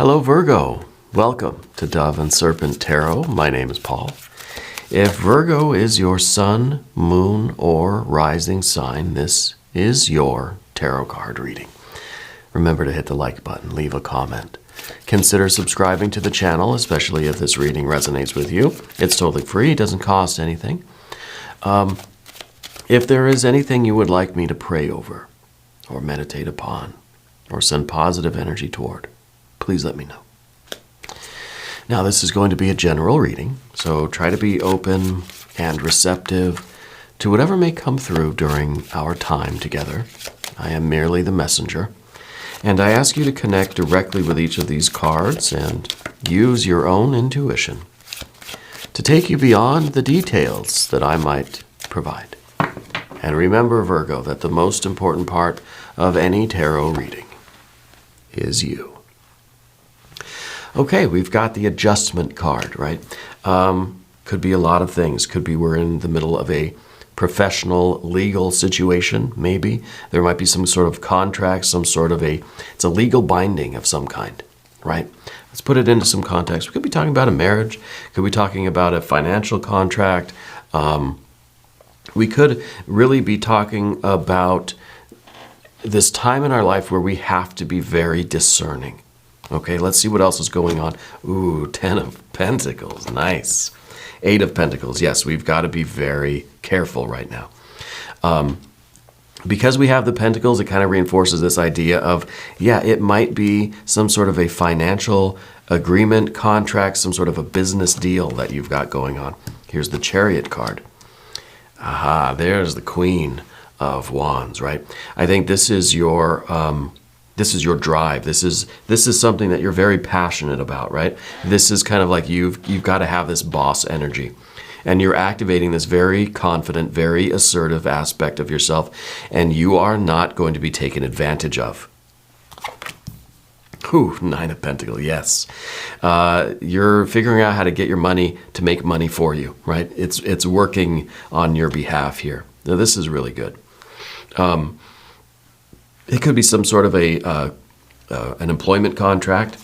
Hello Virgo, welcome to Dove and Serpent Tarot. My name is Paul. If Virgo is your sun, moon, or rising sign, this is your tarot card reading. Remember to hit the like button, leave a comment. Consider subscribing to the channel, especially if this reading resonates with you. It's totally free, doesn't cost anything. If there is anything you would like me to pray over, or meditate upon, or send positive energy toward, please let me know. Now, this is going to be a general reading, so try to be open and receptive to whatever may come through during our time together. I am merely the messenger, and I ask you to connect directly with each of these cards and use your own intuition to take you beyond the details that I might provide. And remember, Virgo, that the most important part of any tarot reading is you. Okay, we've got the adjustment card, right? Could be a lot of things. Could be we're in the middle of a professional legal situation, maybe. There might be some sort of contract, it's a legal binding of some kind, right? Let's put it into some context. We could be talking about a marriage. Could be talking about a financial contract. We could really be talking about this time in our life where we have to be very discerning. Okay, let's see what else is going on. Ooh, 10 of Pentacles, nice. 8 of Pentacles, yes, we've got to be very careful right now. Because we have the Pentacles, it kind of reinforces this idea of, yeah, it might be some sort of a financial agreement, contract, some sort of a business deal that you've got going on. Here's the Chariot card. Aha, there's the Queen of Wands, right? I think this is your drive. This is something that you're very passionate about, right? This is kind of like you've got to have this boss energy. And you're activating this very confident, very assertive aspect of yourself, and you are not going to be taken advantage of. Ooh, 9 of Pentacles, yes. You're figuring out how to get your money to make money for you, right? It's working on your behalf here. Now, this is really good. It could be some sort of an employment contract.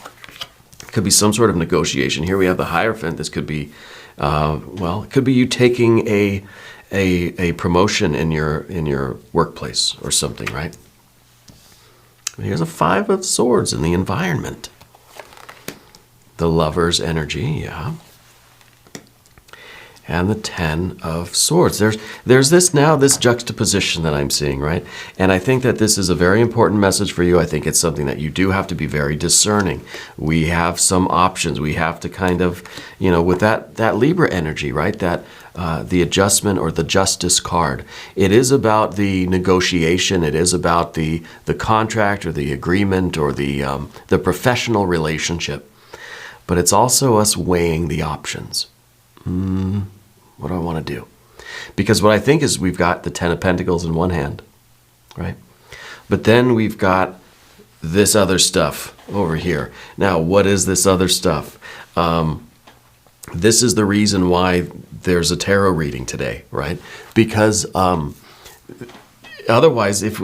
It could be some sort of negotiation. Here we have the Hierophant. This could be, it could be you taking a promotion in your workplace or something, right? Here's a 5 of Swords in the environment. The Lover's energy, yeah. And the 10 of Swords. There's this juxtaposition that I'm seeing, right? And I think that this is a very important message for you. I think it's something that you do have to be very discerning. We have some options. We have to kind of, with that Libra energy, right? That the adjustment or the Justice card. It is about the negotiation. It is about the contract or the agreement or the professional relationship. But it's also us weighing the options. What do I want to do? Because what I think is we've got the 10 of Pentacles in one hand, right? But then we've got this other stuff over here. Now, what is this other stuff? This is the reason why there's a tarot reading today, right? Because otherwise, if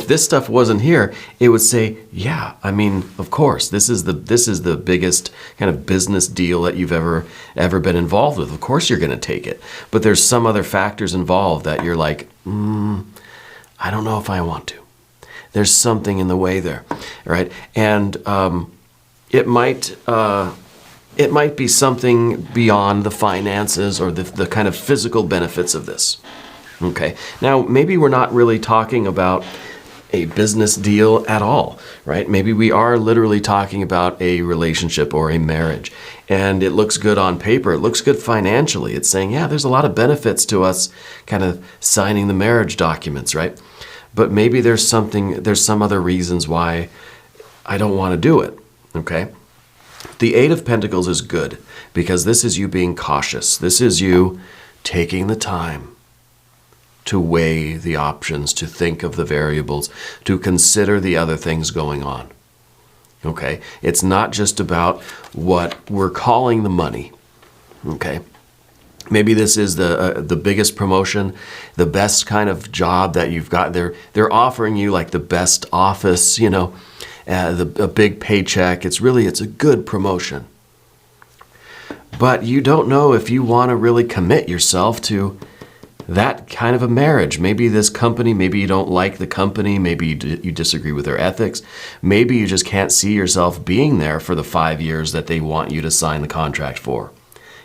this stuff wasn't here, it would say, yeah, I mean, of course, this is the biggest kind of business deal that you've ever been involved with. Of course you're going to take it. But there's some other factors involved that you're like, I don't know if I want to. There's something in the way there, right? And it might be something beyond the finances or the kind of physical benefits of this. Okay, now maybe we're not really talking about a business deal at all, right? Maybe we are literally talking about a relationship or a marriage, and it looks good on paper. It looks good financially. It's saying, yeah, there's a lot of benefits to us kind of signing the marriage documents, right? But maybe there's some other reasons why I don't want to do it, okay? The 8 of Pentacles is good because this is you being cautious. This is you taking the time to weigh the options, to think of the variables, to consider the other things going on. Okay? It's not just about what we're calling the money. Okay? Maybe this is the biggest promotion, the best kind of job that you've got. They're offering you like the best office, a big paycheck. It's a good promotion. But you don't know if you want to really commit yourself to that kind of a marriage. Maybe this company, maybe you don't like the company, maybe you disagree with their ethics, maybe you just can't see yourself being there for the 5 years that they want you to sign the contract for.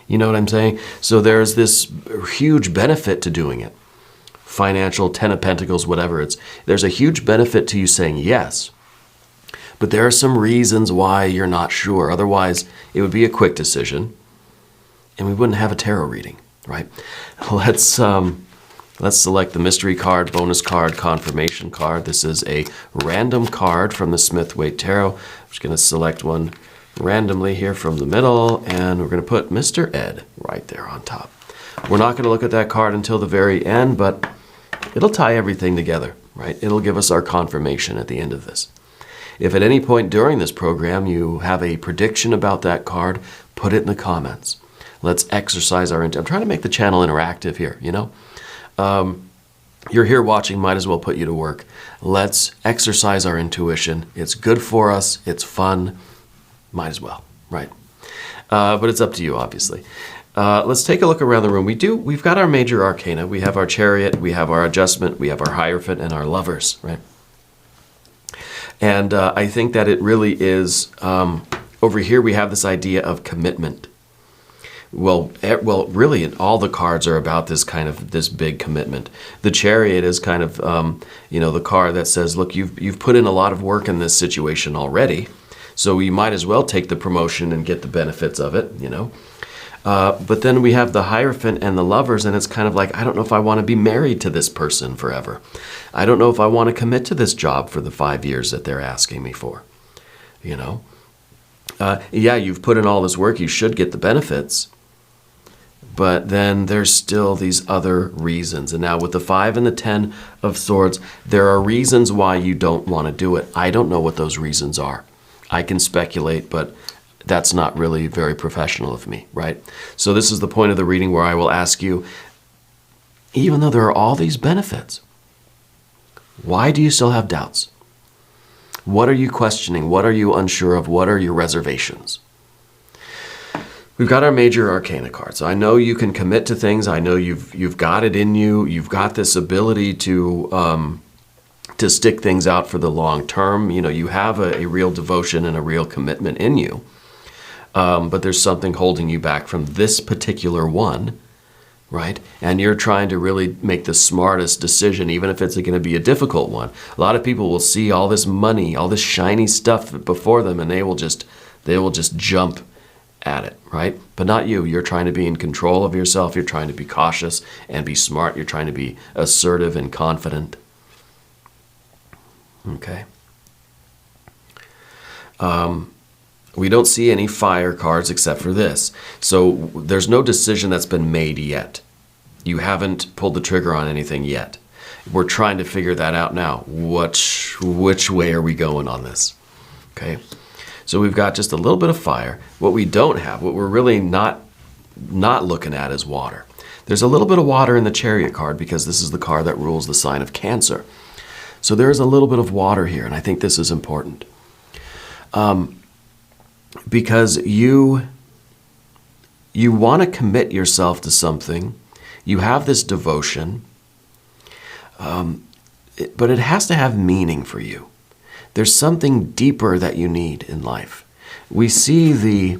You know what I'm saying? So there's this huge benefit to doing it. Financial, Ten of Pentacles, whatever. There's a huge benefit to you saying yes. But there are some reasons why you're not sure. Otherwise, it would be a quick decision, and we wouldn't have a tarot reading, right? Let's select the mystery card, bonus card, confirmation card. This is a random card from the Smith-Waite Tarot. I'm just going to select one randomly here from the middle, and we're going to put Mr. Ed right there on top. We're not going to look at that card until the very end, but it'll tie everything together, right? It'll give us our confirmation at the end of this. If at any point during this program you have a prediction about that card, put it in the comments. Let's exercise our I'm trying to make the channel interactive here, you know? You're here watching, might as well put you to work. Let's exercise our intuition. It's good for us. It's fun. Might as well, right? But it's up to you, obviously. Let's take a look around the room. We've got our major arcana. We have our Chariot, we have our Adjustment, we have our Hierophant, and our Lovers, right? And I think that it really is, over here we have this idea of commitment. Well, really, all the cards are about this big commitment. The Chariot is kind of, the card that says, look, you've put in a lot of work in this situation already, so you might as well take the promotion and get the benefits of it, you know. But then we have the Hierophant and the Lovers, and it's kind of like, I don't know if I want to be married to this person forever. I don't know if I want to commit to this job for the 5 years that they're asking me for, you know. Yeah, you've put in all this work, you should get the benefits. But then there's still these other reasons. And now with the 5 and the 10 of Swords, there are reasons why you don't want to do it. I don't know what those reasons are. I can speculate, but that's not really very professional of me, right? So this is the point of the reading where I will ask you, even though there are all these benefits, why do you still have doubts? What are you questioning? What are you unsure of? What are your reservations? We've got our major arcana cards. So I know you can commit to things. I know you've got it in you. You've got this ability to stick things out for the long term. You know, you have a real devotion and a real commitment in you. But there's something holding you back from this particular one, right? And you're trying to really make the smartest decision, even if it's going to be a difficult one. A lot of people will see all this money, all this shiny stuff before them, and they will just jump at it, right? But not you. You're trying to be in control of yourself. You're trying to be cautious and be smart. You're trying to be assertive and confident. Okay. We don't see any fire cards except for this. So there's no decision that's been made yet. You haven't pulled the trigger on anything yet. We're trying to figure that out now. Which way are we going on this? Okay. So we've got just a little bit of fire. What we don't have, what we're really not looking at is water. There's a little bit of water in the Chariot card because this is the card that rules the sign of Cancer. So there is a little bit of water here, and I think this is important. Because you want to commit yourself to something. You have this devotion, but it has to have meaning for you. There's something deeper that you need in life. We see the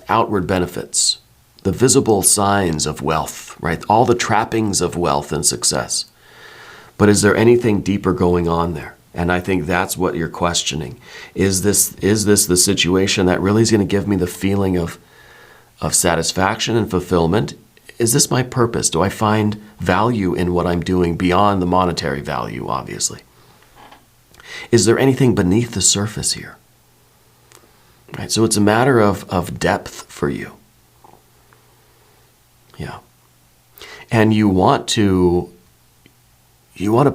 outward benefits, the visible signs of wealth, right? All the trappings of wealth and success. But is there anything deeper going on there? And I think that's what you're questioning. Is this the situation that really is going to give me the feeling of satisfaction and fulfillment? Is this my purpose? Do I find value in what I'm doing beyond the monetary value, obviously? Is there anything beneath the surface here? Right, so it's a matter of depth for you. Yeah. And you want to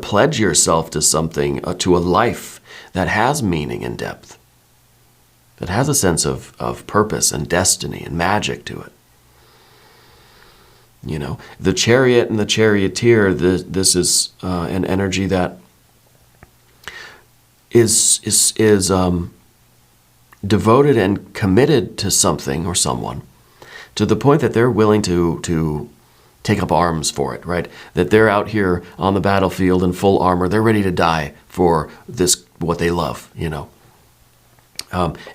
pledge yourself to something, to a life that has meaning and depth, that has a sense of purpose and destiny and magic to it. You know, the Chariot and the Charioteer, this is an energy that is devoted and committed to something or someone to the point that they're willing to take up arms for it, right? That they're out here on the battlefield in full armor. They're ready to die for this, what they love, you know.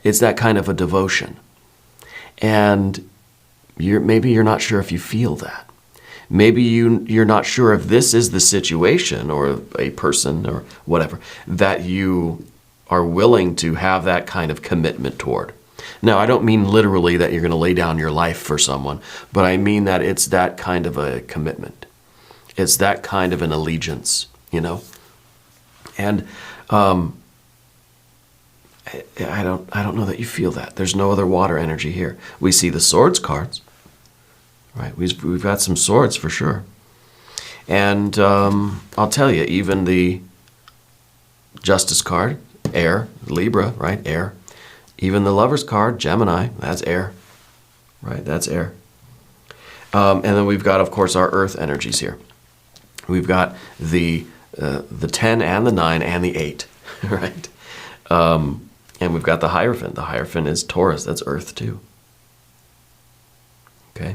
It's that kind of a devotion. And maybe you're not sure if you feel that. Maybe you're not sure if this is the situation or a person or whatever that you are willing to have that kind of commitment toward. Now, I don't mean literally that you're going to lay down your life for someone, but I mean that it's that kind of a commitment. It's that kind of an allegiance, you know? And I don't know that you feel that. There's no other water energy here. We see the swords cards, right? We've got some swords for sure. And I'll tell you, even the Justice card, air, Libra, right? Air. Even the Lover's card, Gemini, that's air, right? That's air. And then we've got, of course, our earth energies here. We've got the 10 and the 9 and the 8, right? And we've got the Hierophant. The Hierophant is Taurus. That's earth too. Okay?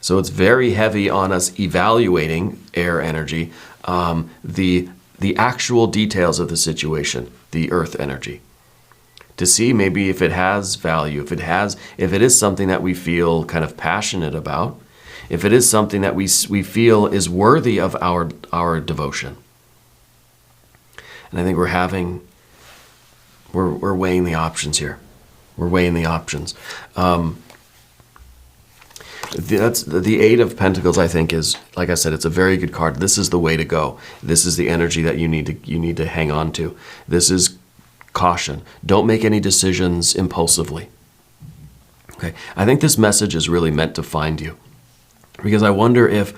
So it's very heavy on us evaluating air energy, the actual details of the situation, the earth energy, to see maybe if it has value, if it is something that we feel kind of passionate about, if it is something that we feel is worthy of our devotion. And I think we're weighing the options here. We're weighing the options. That's the Eight of Pentacles. I think is, like I said, it's a very good card. This is the way to go. This is the energy that you need to hang on to. This is caution. Don't make any decisions impulsively. Okay, I think this message is really meant to find you, because I wonder if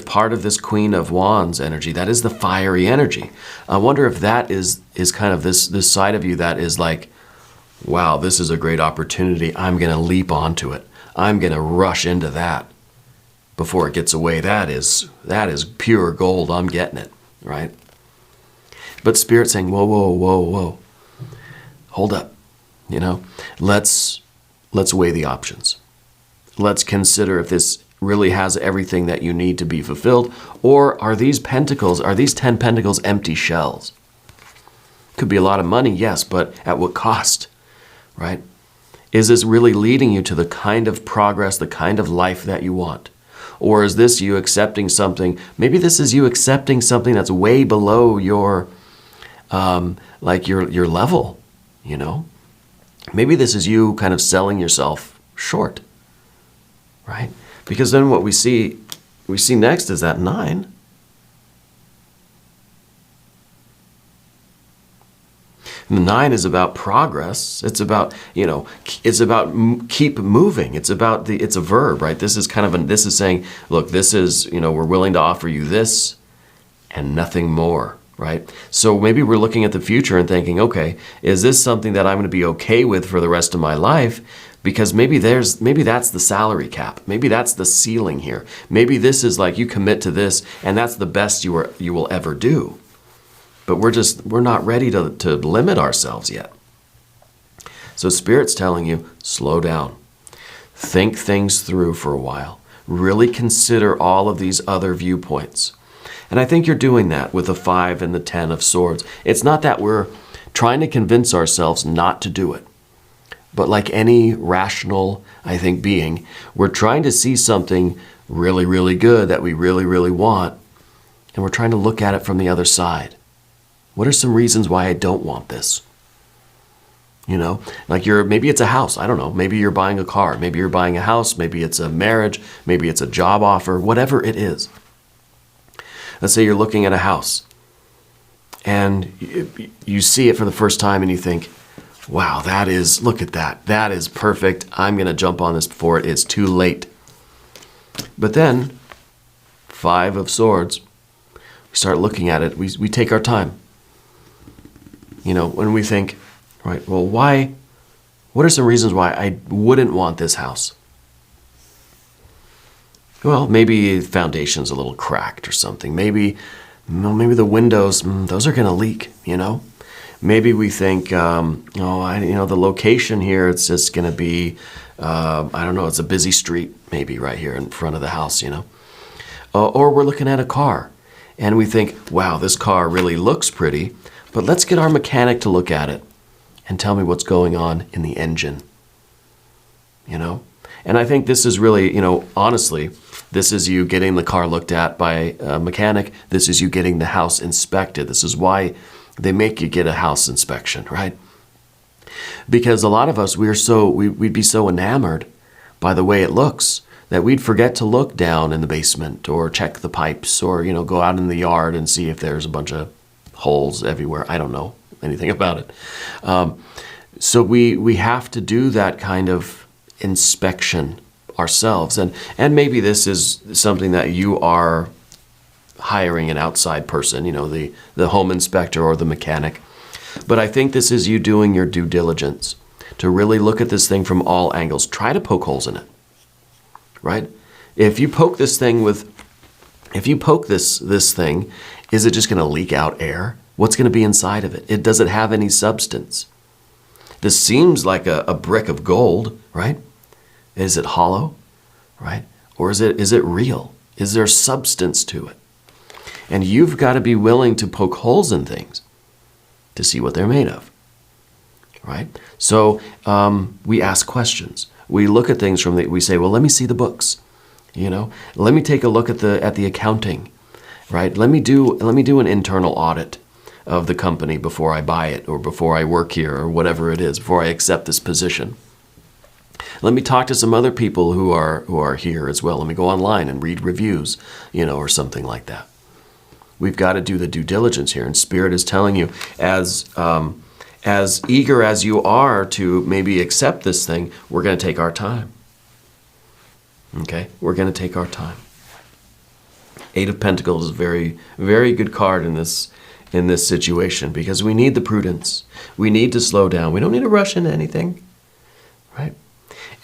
part of this Queen of Wands energy, that is the fiery energy, I wonder if that is kind of this side of you that is like, wow, this is a great opportunity. I'm going to leap onto it. I'm going to rush into that before it gets away. That is pure gold. I'm getting it, right? But Spirit's saying, whoa, whoa, whoa, whoa. Hold up. You know, let's weigh the options. Let's consider if this really has everything that you need to be fulfilled, or are these 10 pentacles empty shells? Could be a lot of money, yes, but at what cost, right? Is this really leading you to the kind of progress, the kind of life that you want? Or is this you accepting something, maybe this is you accepting something that's way below your level, you know? Maybe this is you kind of selling yourself short, right? Because then what we see next is that 9. And the 9 is about progress. It's about, keep moving. It's a verb, right? This is saying, look, this is, we're willing to offer you this and nothing more. Right? So maybe we're looking at the future and thinking, okay, is this something that I'm going to be okay with for the rest of my life? Because maybe that's the salary cap. Maybe that's the ceiling here. Maybe this is like you commit to this and that's the best you will ever do. But we're not ready to limit ourselves yet. So Spirit's telling you, slow down. Think things through for a while. Really consider all of these other viewpoints. And I think you're doing that with the 5 and the 10 of Swords. It's not that we're trying to convince ourselves not to do it. But like any rational, I think, being, we're trying to see something really, really good that we really, really want. And we're trying to look at it from the other side. What are some reasons why I don't want this? Maybe it's a house. I don't know. Maybe you're buying a car. Maybe you're buying a house. Maybe it's a marriage. Maybe it's a job offer. Whatever it is. Let's say you're looking at a house and you see it for the first time and you think, wow, look at that. That is perfect. I'm going to jump on this before it is too late. But then, 5 of Swords, we start looking at it. We take our time. When we think, right, well, what are some reasons why I wouldn't want this house? Well, maybe the foundation's a little cracked or something. Maybe Well, maybe the windows, those are going to leak, Maybe we think, the location here, it's just going to be, I don't know, it's a busy street, maybe right here in front of the house, Or we're looking at a car and we think, wow, this car really looks pretty, but let's get our mechanic to look at it and tell me what's going on in the engine, And I think this is really, honestly, this is you getting the car looked at by a mechanic. This is you getting the house inspected. This is why they make you get a house inspection, right? Because a lot of us, we'd be so enamored by the way it looks that we'd forget to look down in the basement or check the pipes or, go out in the yard and see if there's a bunch of holes everywhere. I don't know anything about it. So we have to do that kind of inspection ourselves. And maybe this is something that you are hiring an outside person, the home inspector or the mechanic. But I think this is you doing your due diligence to really look at this thing from all angles. Try to poke holes in it, right? If you poke this thing, is it just going to leak out air? What's going to be inside of it? Does it have any substance? This seems like a brick of gold, right? Is it hollow, right? Or is it real? Is there substance to it? And you've got to be willing to poke holes in things to see what they're made of, right? So we ask questions. We look at things we say, well, let me see the books, Let me take a look at the accounting, right? Let me do an internal audit of the company before I buy it or before I work here or whatever it is, before I accept this position. Let me talk to some other people who are here as well. Let me go online and read reviews, or something like that. We've got to do the due diligence here. And Spirit is telling you, as eager as you are to maybe accept this thing, we're going to take our time. Okay? We're going to take our time. Eight of Pentacles is a very, very good card in this situation because we need the prudence. We need to slow down. We don't need to rush into anything, right?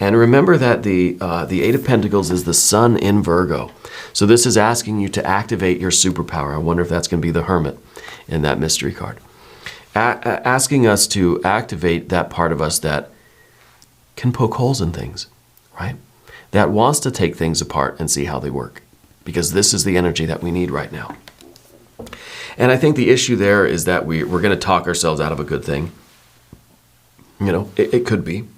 And remember that the Eight of Pentacles is the Sun in Virgo. So this is asking you to activate your superpower. I wonder if that's going to be the Hermit in that mystery card. Asking us to activate that part of us that can poke holes in things, right? That wants to take things apart and see how they work. Because this is the energy that we need right now. And I think the issue there is that we're going to talk ourselves out of a good thing. It could be.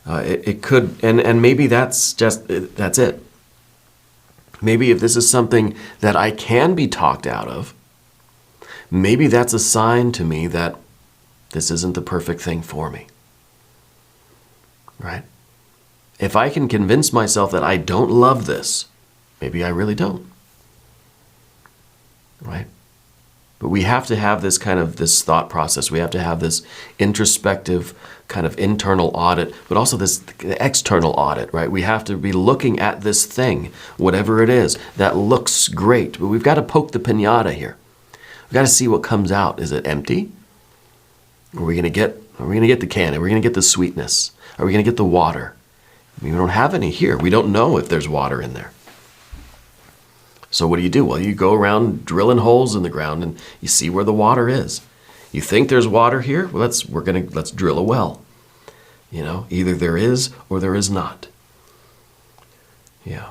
It could, and maybe that's it. Maybe if this is something that I can be talked out of, maybe that's a sign to me that this isn't the perfect thing for me. Right? If I can convince myself that I don't love this, maybe I really don't. Right? But we have to have this thought process. We have to have this introspective kind of internal audit, but also this external audit, right? We have to be looking at this thing, whatever it is, that looks great. But we've got to poke the piñata here. We've got to see what comes out. Is it empty? Are we going to get the candy? Are we going to get the sweetness? Are we going to get the water? We don't have any here. We don't know if there's water in there. So what do? Well, you go around drilling holes in the ground and you see where the water is. You think there's water here? Well, let's drill a well. Either there is or there is not. Yeah.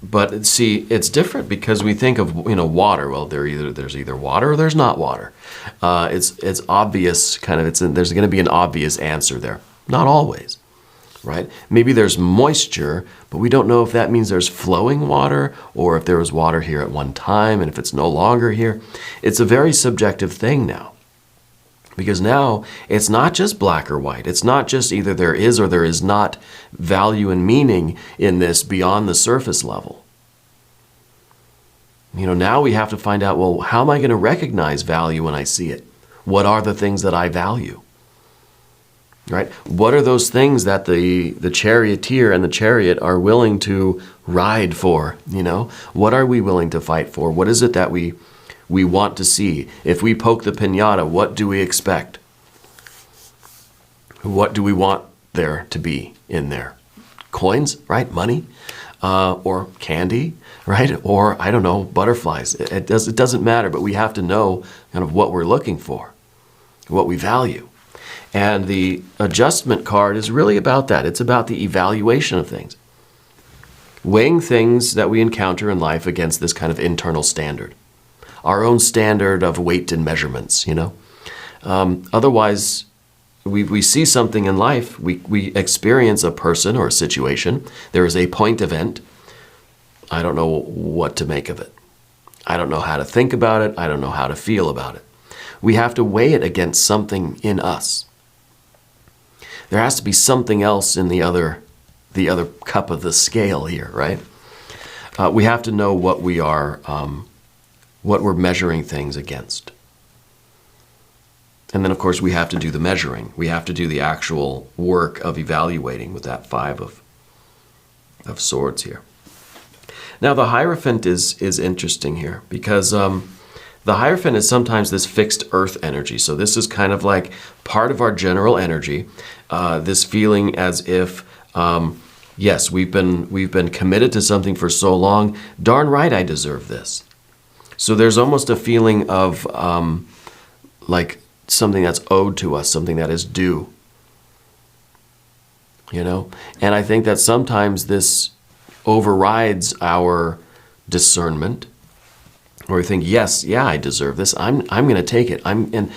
But see, it's different because we think of water. Well, there's either water or there's not water. It's obvious there's going to be an obvious answer there. Not always. Right? Maybe there's moisture, but we don't know if that means there's flowing water or if there was water here at one time and if it's no longer here. It's a very subjective thing now. Because now it's not just black or white. It's not just either there is or there is not value and meaning in this beyond the surface level. Now we have to find out, well, how am I going to recognize value when I see it? What are the things that I value? Right? What are those things that the charioteer and the chariot are willing to ride for? What are we willing to fight for? What is it that we want to see? If we poke the piñata, what do we expect? What do we want there to be in there? Coins, right? Money. or candy, right? Or, I don't know, butterflies. It doesn't matter, but we have to know kind of what we're looking for, what we value. And the adjustment card is really about that. It's about the evaluation of things. Weighing things that we encounter in life against this kind of internal standard. Our own standard of weight and measurements, Otherwise, we see something in life, we experience a person or a situation, there is a point event, I don't know what to make of it. I don't know how to think about it, I don't know how to feel about it. We have to weigh it against something in us. There has to be something else in the other cup of the scale here, right? We have to know what we are, what we're measuring things against. And then, of course, we have to do the measuring. We have to do the actual work of evaluating with that 5 of swords here. Now, the Hierophant is interesting here because the Hierophant is sometimes this fixed earth energy. So this is kind of like part of our general energy, this feeling as if, yes, we've been committed to something for so long, darn right I deserve this. So there's almost a feeling of like something that's owed to us, something that is due. And I think that sometimes this overrides our discernment, or we think, yes, yeah, I deserve this. I'm going to take it. And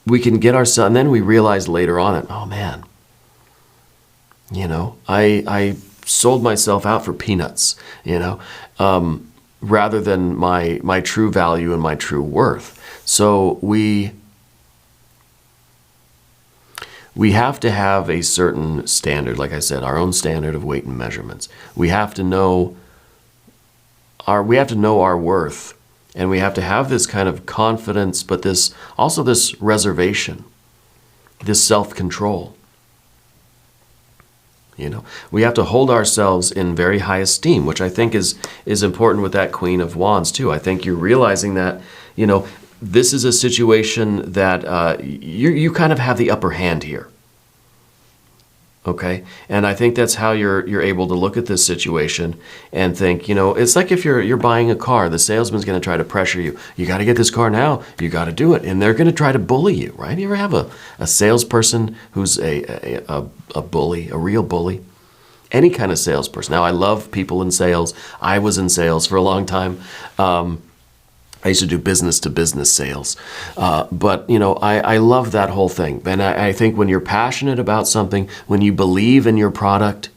we can get ourselves, and then we realize later on that, oh man, I sold myself out for peanuts, rather than my true value and my true worth. So we have to have a certain standard, like I said, our own standard of weight and measurements. We have to know our worth, and we have to have this kind of confidence, but this reservation, this self-control. We have to hold ourselves in very high esteem, which I think is important with that Queen of Wands too. I think you're realizing that, this is a situation that you kind of have the upper hand here. Okay? And I think that's how you're able to look at this situation and think, it's like if you're buying a car, the salesman's going to try to pressure you. You got to get this car now. You got to do it. And they're going to try to bully you, right? You ever have a salesperson who's a bully, a real bully? Any kind of salesperson. Now, I love people in sales. I was in sales for a long time. I used to do business-to-business sales. But I love that whole thing. And I think when you're passionate about something, when you believe in your product,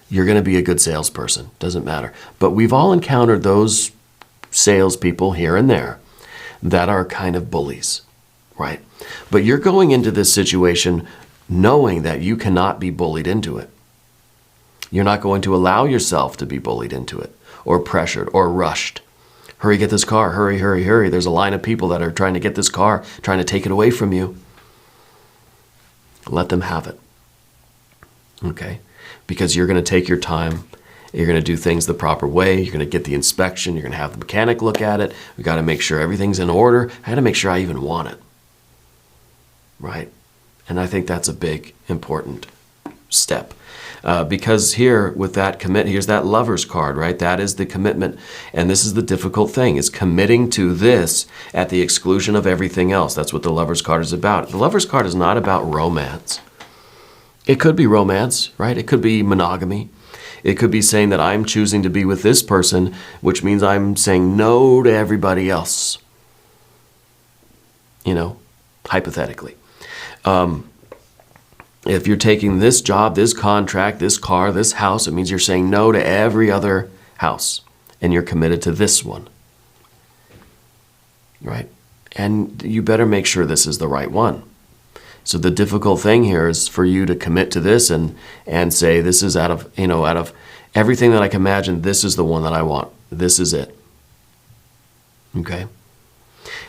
you're going to be a good salesperson. Doesn't matter. But we've all encountered those salespeople here and there that are kind of bullies, right? But you're going into this situation knowing that you cannot be bullied into it. You're not going to allow yourself to be bullied into it, or pressured, or rushed. Hurry, get this car. Hurry, hurry, hurry. There's a line of people that are trying to get this car, trying to take it away from you. Let them have it. Okay? Because you're going to take your time. You're going to do things the proper way. You're going to get the inspection. You're going to have the mechanic look at it. We got to make sure everything's in order. I got to make sure I even want it. Right? And I think that's a big, important step. Because here with that here's that Lover's card, right? That is the commitment. And this is the difficult thing, is committing to this at the exclusion of everything else. That's what the Lover's card is about. The Lover's card is not about romance. It could be romance, right? It could be monogamy. It could be saying that I'm choosing to be with this person, which means I'm saying no to everybody else. Hypothetically. If you're taking this job, this contract, this car, this house, it means you're saying no to every other house, and you're committed to this one, right? And you better make sure this is the right one. So the difficult thing here is for you to commit to this and say, this is out of everything that I can imagine, this is the one that I want. This is it. Okay?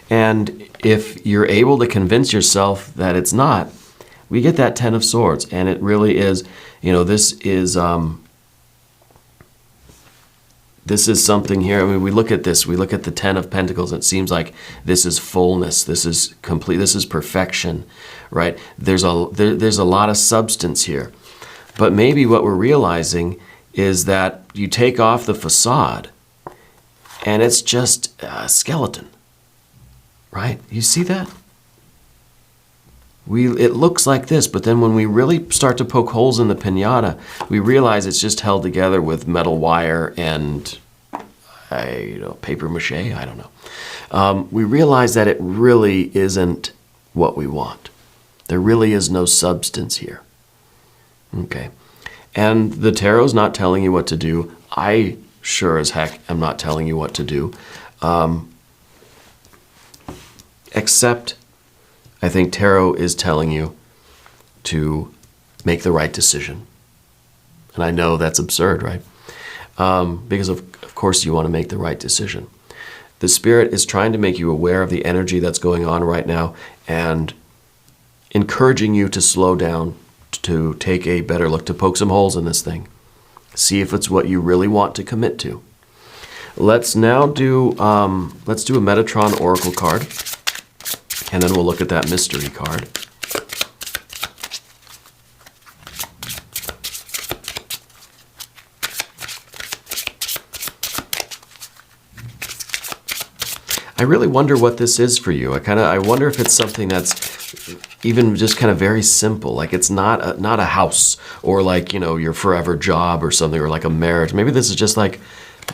And if you're able to convince yourself that it's not, we get that Ten of Swords, and it really is, this is something here. I mean, we look at this, we look at the Ten of Pentacles, and it seems like this is fullness, this is complete, this is perfection, right? There's a lot of substance here. But maybe what we're realizing is that you take off the facade and it's just a skeleton, right? You see that? It looks like this, but then when we really start to poke holes in the piñata, we realize it's just held together with metal wire and paper mache, I don't know. We realize that it really isn't what we want. There really is no substance here. Okay. And the tarot's not telling you what to do. I sure as heck am not telling you what to do. Except I think tarot is telling you to make the right decision. And I know that's absurd, right? Because of course you want to make the right decision. The Spirit is trying to make you aware of the energy that's going on right now and encouraging you to slow down, to take a better look, to poke some holes in this thing. See if it's what you really want to commit to. Let's now do a Metatron Oracle card, and then we'll look at that mystery card. I really wonder what this is for you. I wonder if it's something that's even just kind of very simple. Like it's not a house or like, your forever job or something, or like a marriage. Maybe this is just like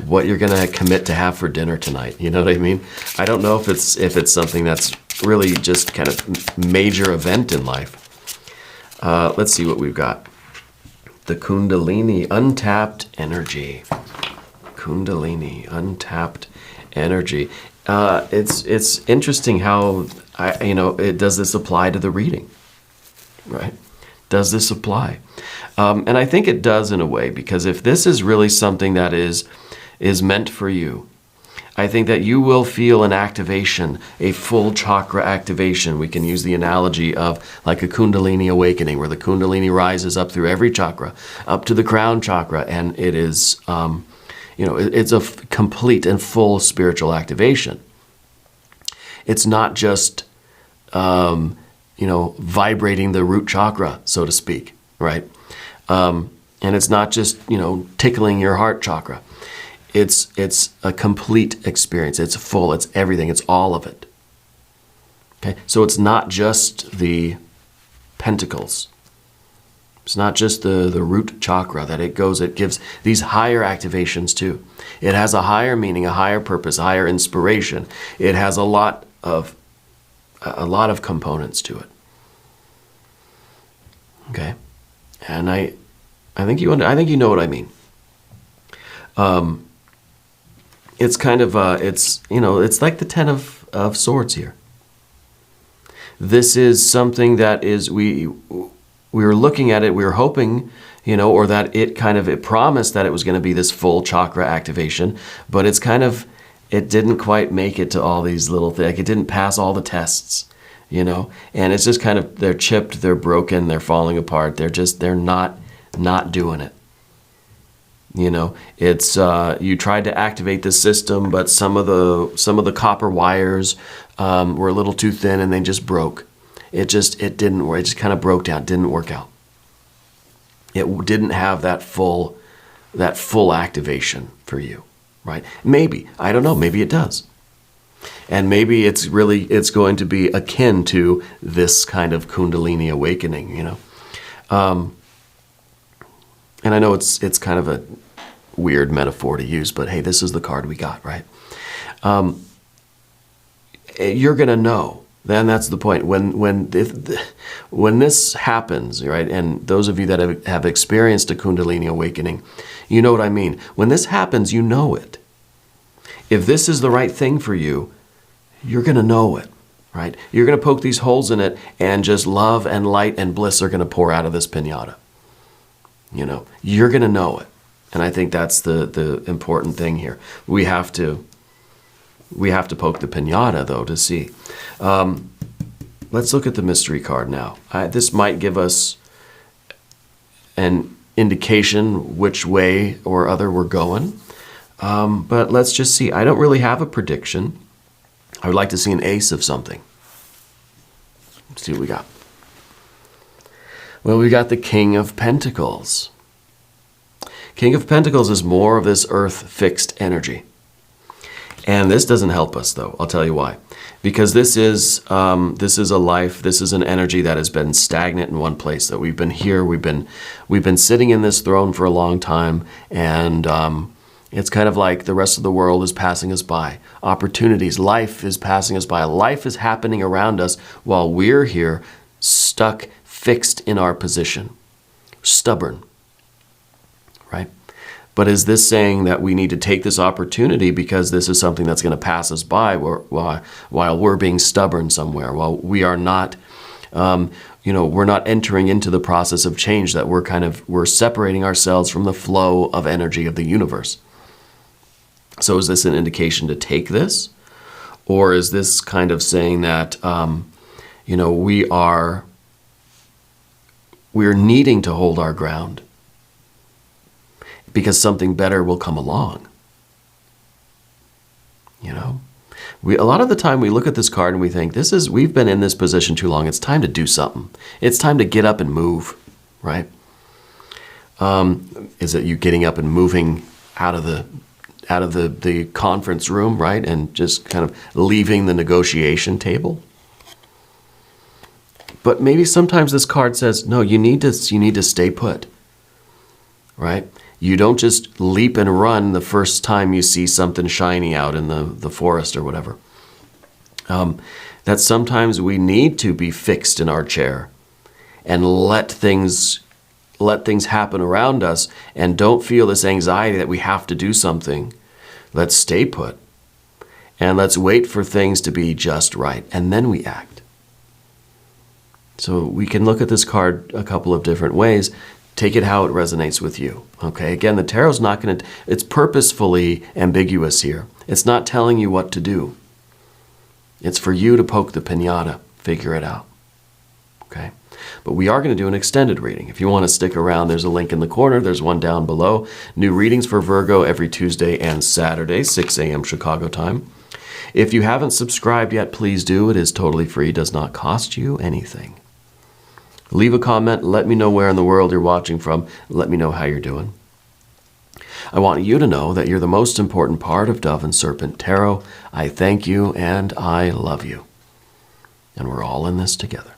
what you're gonna commit to have for dinner tonight. You know what I mean? I don't know if it's something that's really just kind of major event in life. Let's see what we've got. The Kundalini, untapped energy. Kundalini, untapped energy. It's interesting how does this apply to the reading, right? Does this apply? And I think it does in a way, because if this is really something that is meant for you, I think that you will feel an activation, a full chakra activation. We can use the analogy of like a Kundalini awakening, where the Kundalini rises up through every chakra, up to the crown chakra, and it is it's a complete and full spiritual activation. It's not just, vibrating the root chakra, so to speak, right? And it's not just, tickling your heart chakra. It's a complete experience. It's full. It's everything. It's all of it. Okay, so it's not just the pentacles. It's not just the root chakra that it gives these higher activations too. It has a higher meaning, a higher purpose, a higher inspiration. It has a lot of components to it. Okay, and I think you know what I mean. It's kind of it's like the Ten of Swords here. This is something that is we were looking at it, we were hoping, or that it promised that it was going to be this full chakra activation, but it didn't quite make it to all these little things. Like it didn't pass all the tests, and it's just they're chipped, they're broken, they're falling apart. They're not doing it. It's you tried to activate the system, but some of the copper wires were a little too thin and they just broke. It didn't work. It just kind of broke down. It didn't work out. It didn't have that full activation for you, right? Maybe, I don't know, maybe it does. And maybe it's going to be akin to this kind of Kundalini awakening, And I know it's kind of a weird metaphor to use, but hey, this is the card we got, right? You're going to know. Then that's the point. When this happens, right? And those of you that have experienced a Kundalini awakening, you know what I mean. When this happens, you know it. If this is the right thing for you, you're going to know it, right? You're going to poke these holes in it, and just love and light and bliss are going to pour out of this piñata. You're going to know it. And I think that's the important thing here. We have to poke the piñata, though, to see. Let's look at the mystery card now. This might give us an indication which way or other we're going. But let's just see. I don't really have a prediction. I would like to see an ace of something. Let's see what we got. Well, we got the King of Pentacles. King of Pentacles is more of this earth fixed energy. And this doesn't help us, though. I'll tell you why. Because this is a life, this is an energy that has been stagnant in one place. That we've been here, we've been sitting in this throne for a long time, and it's kind of like the rest of the world is passing us by. Opportunities, life is passing us by. Life is happening around us while we're here, stuck, fixed in our position, stubborn, right? But is this saying that we need to take this opportunity because this is something that's going to pass us by while we're being stubborn somewhere, while we are not, we're not entering into the process of change, that we're separating ourselves from the flow of energy of the universe? So is this an indication to take this? Or is this kind of saying that, we're needing to hold our ground because something better will come along? A lot of the time we look at this card and we think, we've been in this position too long. It's time to do something. It's time to get up and move, right? Is it you getting up and moving out of the conference room, right? And just kind of leaving the negotiation table? But maybe sometimes this card says, no, you need to stay put, right? You don't just leap and run the first time you see something shiny out in the forest or whatever. That sometimes we need to be fixed in our chair and let things happen around us, and don't feel this anxiety that we have to do something. Let's stay put and let's wait for things to be just right, and then we act. So we can look at this card a couple of different ways. Take it how it resonates with you. Okay, again, the tarot's not going to, it's purposefully ambiguous here. It's not telling you what to do. It's for you to poke the piñata, figure it out. Okay, but we are going to do an extended reading. If you want to stick around, there's a link in the corner. There's one down below. New readings for Virgo every Tuesday and Saturday, 6 a.m. Chicago time. If you haven't subscribed yet, please do. It is totally free, does not cost you anything. Leave a comment. Let me know where in the world you're watching from. Let me know how you're doing. I want you to know that you're the most important part of Dove and Serpent Tarot. I thank you and I love you. And we're all in this together.